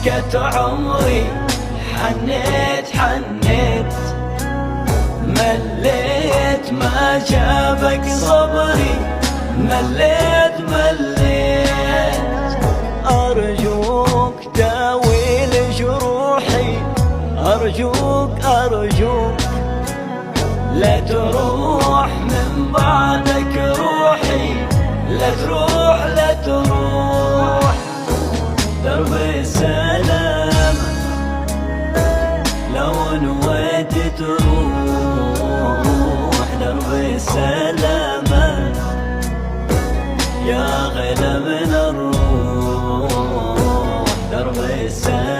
بكت عمري حنيت حنيت، مليت ما جابك صبري، مليت مليت. أرجوك داوي لجروحي، أرجوك أرجوك لا تروح من بعدك روحي، لا تروح لا تروح. درب السلام لو نويت تروح، درب السلامة يا غلا من الروح، درب السلامة